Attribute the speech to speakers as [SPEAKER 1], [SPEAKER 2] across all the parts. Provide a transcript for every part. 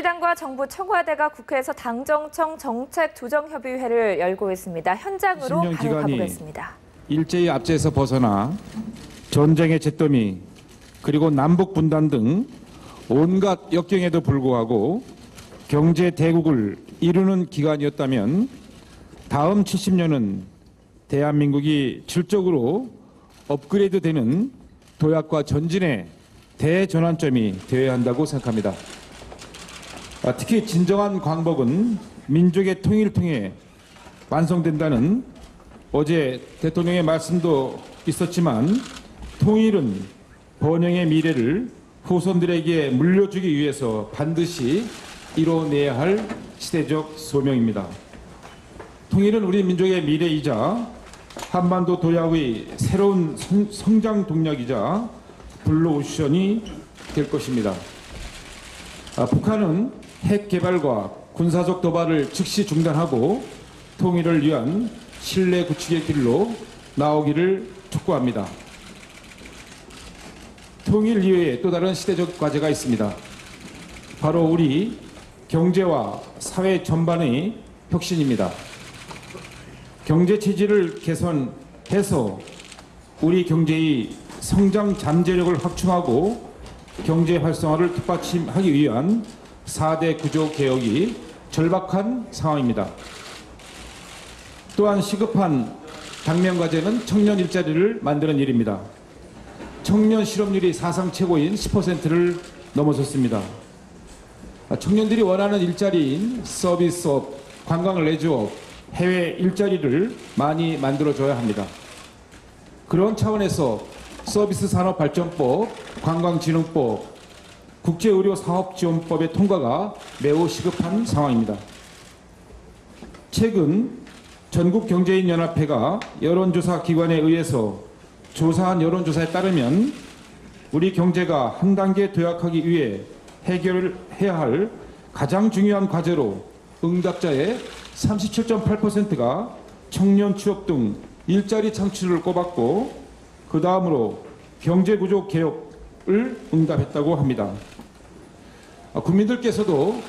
[SPEAKER 1] 새누리당과 정부 청와대가 국회에서 당정청 정책조정협의회를 열고 있습니다. 현장으로 바로 가보겠습니다.
[SPEAKER 2] 일제히 압제에서 벗어나 전쟁의 잿더미 그리고 남북 분단 등 온갖 역경에도 불구하고 경제 대국을 이루는 기간이었다면 다음 70년은 대한민국이 질적으로 업그레이드되는 도약과 전진의 대전환점이 되어야 한다고 생각합니다. 특히 진정한 광복은 민족의 통일을 통해 완성된다는 어제 대통령의 말씀도 있었지만 통일은 번영의 미래를 후손들에게 물려주기 위해서 반드시 이뤄내야 할 시대적 소명입니다. 통일은 우리 민족의 미래이자 한반도 도약의 새로운 성장 동력이자 블루오션이 될 것입니다. 북한은 핵 개발과 군사적 도발을 즉시 중단하고 통일을 위한 신뢰 구축의 길로 나오기를 촉구합니다. 통일 이외에 또 다른 시대적 과제가 있습니다. 바로 우리 경제와 사회 전반의 혁신입니다. 경제 체질을 개선해서 우리 경제의 성장 잠재력을 확충하고 경제 활성화를 뒷받침하기 위한 4대 구조 개혁이 절박한 상황입니다. 또한 시급한 당면 과제는 청년 일자리를 만드는 일입니다. 청년 실업률이 사상 최고인 10%를 넘어섰습니다. 청년들이 원하는 일자리인 서비스업, 관광 레저업, 해외 일자리를 많이 만들어줘야 합니다. 그런 차원에서 서비스 산업발전법, 관광진흥법, 국제의료사업지원법의 통과가 매우 시급한 상황입니다. 최근 전국경제인연합회가 여론조사 기관에 의해서 조사한 여론조사에 따르면 우리 경제가 한 단계 도약하기 위해 해결해야 할 가장 중요한 과제로 응답자의 37.8%가 청년 취업 등 일자리 창출을 꼽았고 그 다음으로 경제구조 개혁을 응답했다고 합니다. 국민들께서도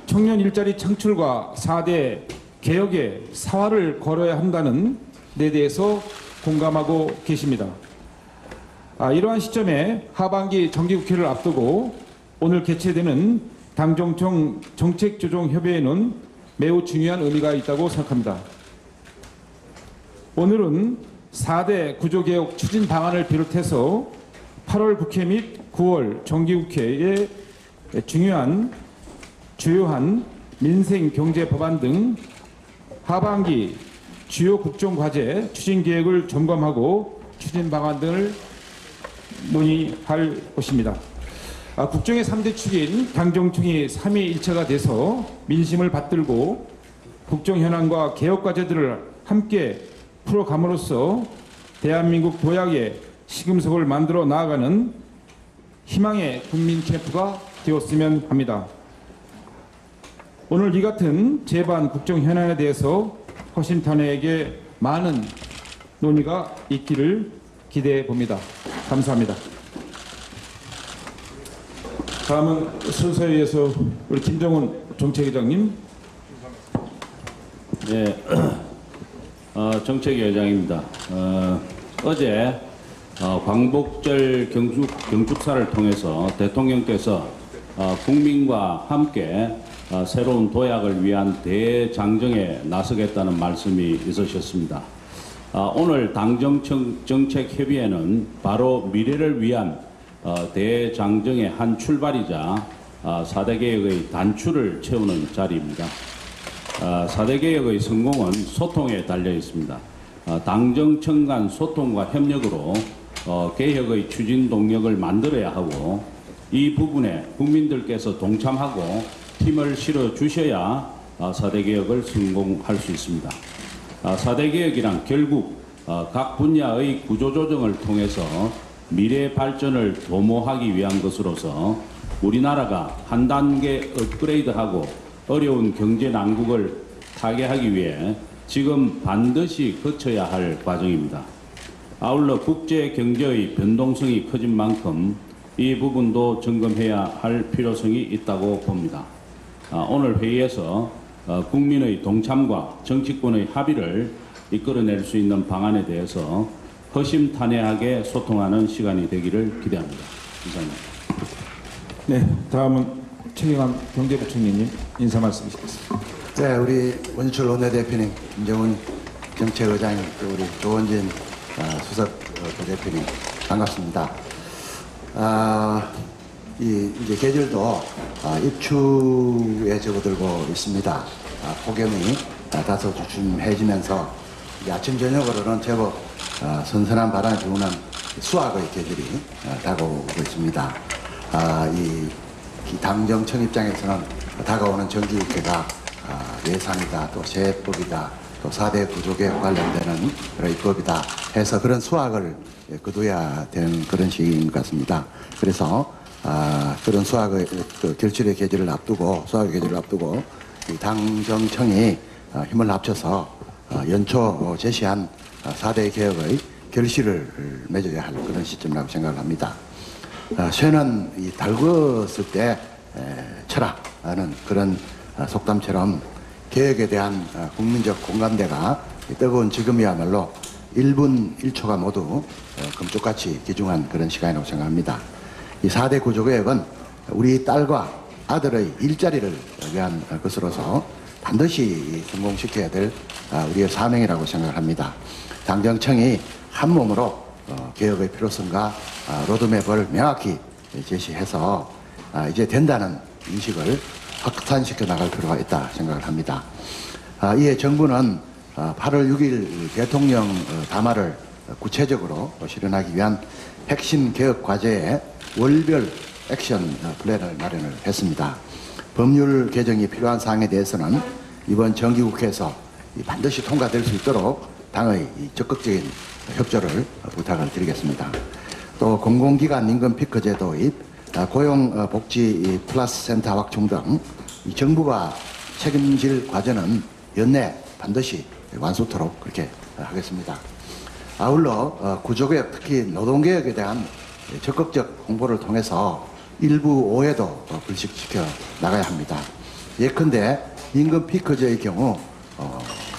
[SPEAKER 2] 청년 일자리 창출과 4대 개혁에 사활을 걸어야 한다는 데 대해서 공감하고 계십니다. 이러한 시점에 하반기 정기국회를 앞두고 오늘 개최되는 당정청 정책조정협의회는 매우 중요한 의미가 있다고 생각합니다. 오늘은 4대 구조개혁 추진 방안을 비롯해서 8월 국회 및 9월 정기국회에 주요한 민생 경제 법안 등 하반기 주요 국정과제 추진계획을 점검하고 추진 방안 등을 논의할 것입니다. 국정의 3대 축인 당정청이 3위일체가 돼서 민심을 받들고 국정 현안과 개혁 과제들을 함께 풀어감으로써 대한민국 도약의 시금석을 만들어 나아가는 희망의 국민 캠프가 되었으면 합니다. 오늘 이 같은 제반 국정 현안에 대해서 허심탄회하게 많은 논의가 있기를 기대해 봅니다. 감사합니다. 다음은 순서에 의해서 우리 김정은 정책위원장님.
[SPEAKER 3] 네, 정책위원장입니다. 어제 광복절 경축사를 통해서 대통령께서 국민과 함께 새로운 도약을 위한 대장정에 나서겠다는 말씀이 있으셨습니다. 오늘 당정청 정책협의회는 바로 미래를 위한 대장정의 한 출발이자 4대 개혁의 단추를 채우는 자리입니다. 4대 개혁의 성공은 소통에 달려 있습니다. 당정청 간 소통과 협력으로 개혁의 추진 동력을 만들어야 하고 이 부분에 국민들께서 동참하고 힘을 실어 주셔야 4대 개혁을 성공할 수 있습니다. 4대 개혁이란 결국 각 분야의 구조조정을 통해서 미래 발전을 도모하기 위한 것으로서 우리나라가 한 단계 업그레이드하고 어려운 경제 난국을 타개하기 위해 지금 반드시 거쳐야 할 과정입니다. 아울러 국제 경제의 변동성이 커진 만큼 이 부분도 점검해야 할 필요성이 있다고 봅니다. 오늘 회의에서 국민의 동참과 정치권의 합의를 이끌어낼 수 있는 방안에 대해서 허심탄회하게 소통하는 시간이 되기를 기대합니다. 이상입니다.
[SPEAKER 2] 네, 다음은 최경환 경제부총리님 인사 말씀이시겠습니다.
[SPEAKER 4] 네, 우리 원유철 원내대표님, 김정은 정책의장님, 또 우리 조원진 수석 부대표님 반갑습니다. 이제 계절도 입추에 접어들고 있습니다. 폭염이 다소 주춤해지면서 아침 저녁으로는 제법 선선한 바람이 부는 수학의 계절이 다가오고 있습니다. 이 당정청 입장에서는 다가오는 정기국회가 예산이다, 또 세법이다, 또 4대 구조개혁 관련되는 그런 입법이다 해서 그런 수학을 거둬야 되는 그런 시기인 것 같습니다. 그래서 그런 수학의 결실의 계절을 앞두고, 수학의 계절을 앞두고 이 당정청이 힘을 합쳐서 연초 제시한 4대 개혁의 결실을 맺어야 할 그런 시점이라고 생각을 합니다. 쇠는 이 달궜을 때 철학하는 그런 속담처럼 개혁에 대한 국민적 공감대가 뜨거운 지금이야말로 1분 1초가 모두 금쪽같이 귀중한 그런 시간이라고 생각합니다. 이 4대 구조개혁은 우리 딸과 아들의 일자리를 위한 것으로서 반드시 성공시켜야 될 우리의 사명이라고 생각을 합니다. 당정청이 한 몸으로 개혁의 필요성과 로드맵을 명확히 제시해서 이제 된다는 인식을 확산시켜 나갈 필요가 있다 생각을 합니다. 이에 정부는 8월 6일 대통령 담화를 구체적으로 실현하기 위한 핵심 개혁 과제에 월별 액션 플랜을 마련을 했습니다. 법률 개정이 필요한 사항에 대해서는 이번 정기국회에서 반드시 통과될 수 있도록 당의 적극적인 협조를 부탁을 드리겠습니다. 또 공공기관 임금 피크 도입, 고용복지 플러스 센터 확충 등 정부가 책임질 과제는 연내 반드시 완수토록 그렇게 하겠습니다. 아울러 구조개혁, 특히 노동개혁에 대한 적극적 홍보를 통해서 일부 오해도 불식시켜 나가야 합니다. 예컨대 임금 피크제의 경우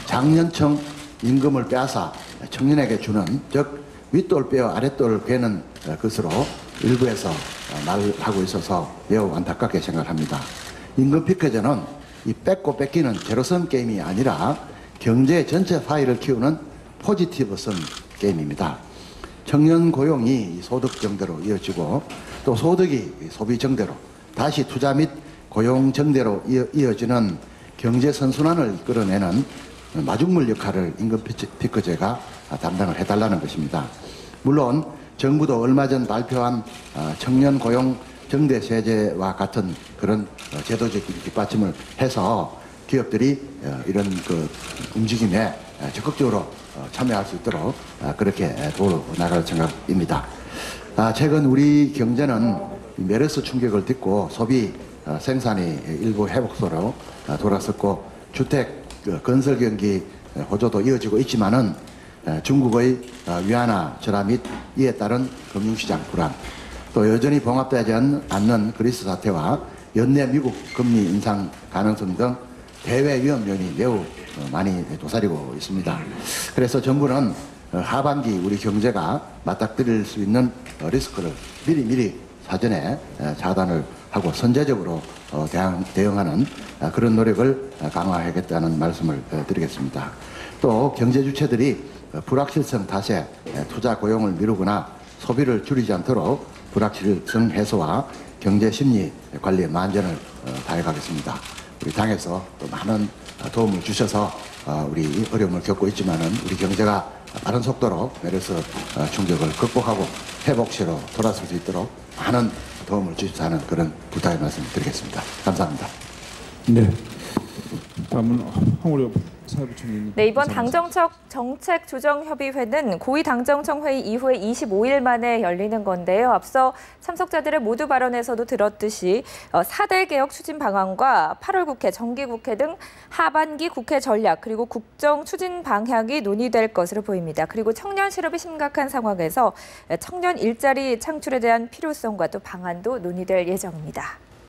[SPEAKER 4] 장년청 임금을 빼앗아 청년에게 주는, 즉 윗돌 빼어 아랫돌 괴는 것으로 일부에서 말하고 있어서 매우 안타깝게 생각합니다. 임금 피크제는 이 뺏고 뺏기는 제로섬 게임이 아니라 경제 전체 파이를 키우는 포지티브섬 게임입니다. 청년 고용이 소득 정대로 이어지고 또 소득이 소비 정대로 다시 투자 및 고용 정대로 이어지는 경제 선순환을 이끌어내는 마중물 역할을 임금 피크제가 담당을 해달라는 것입니다. 물론 정부도 얼마 전 발표한 청년 고용 정대세제와 같은 그런 제도적인 뒷받침을 해서 기업들이 이런 그 움직임에 적극적으로 참여할 수 있도록 그렇게 도울 나갈 생각입니다. 최근 우리 경제는 메르스 충격을 딛고 소비 생산이 일부 회복세로 돌아섰고 주택 건설 경기 호조도 이어지고 있지만은 중국의 위안화 절하 및 이에 따른 금융시장 불안, 또 여전히 봉합되지 않는 그리스 사태와 연내 미국 금리 인상 가능성 등 대외 위험 요인이 매우 많이 도사리고 있습니다. 그래서 정부는 하반기 우리 경제가 맞닥뜨릴 수 있는 리스크를 미리 사전에 차단을 하고 선제적으로 대응하는 그런 노력을 강화하겠다는 말씀을 드리겠습니다. 또 경제 주체들이 불확실성 탓에 투자 고용을 미루거나 소비를 줄이지 않도록 불확실성 해소와 경제 심리 관리에 만전을 다해가겠습니다. 우리 당에서 또 많은 도움을 주셔서 우리 어려움을 겪고 있지만은 우리 경제가 빠른 속도로 메르스 충격을 극복하고 회복시로 돌아설 수 있도록 많은 도움을 주시자는 그런 부탁의 말씀을 드리겠습니다. 감사합니다.
[SPEAKER 2] 네. 다음은 황우려 사회부총리님.
[SPEAKER 1] 네, 이번 당정청 정책조정협의회는 고위 당정청 회의 이후에 25일 만에 열리는 건데요. 앞서 참석자들의 모두 발언에서도 들었듯이 4대 개혁 추진 방안과 8월 국회, 정기국회 등 하반기 국회 전략 그리고 국정 추진 방향이 논의될 것으로 보입니다. 그리고 청년 실업이 심각한 상황에서 청년 일자리 창출에 대한 필요성과 또 방안도 논의될 예정입니다.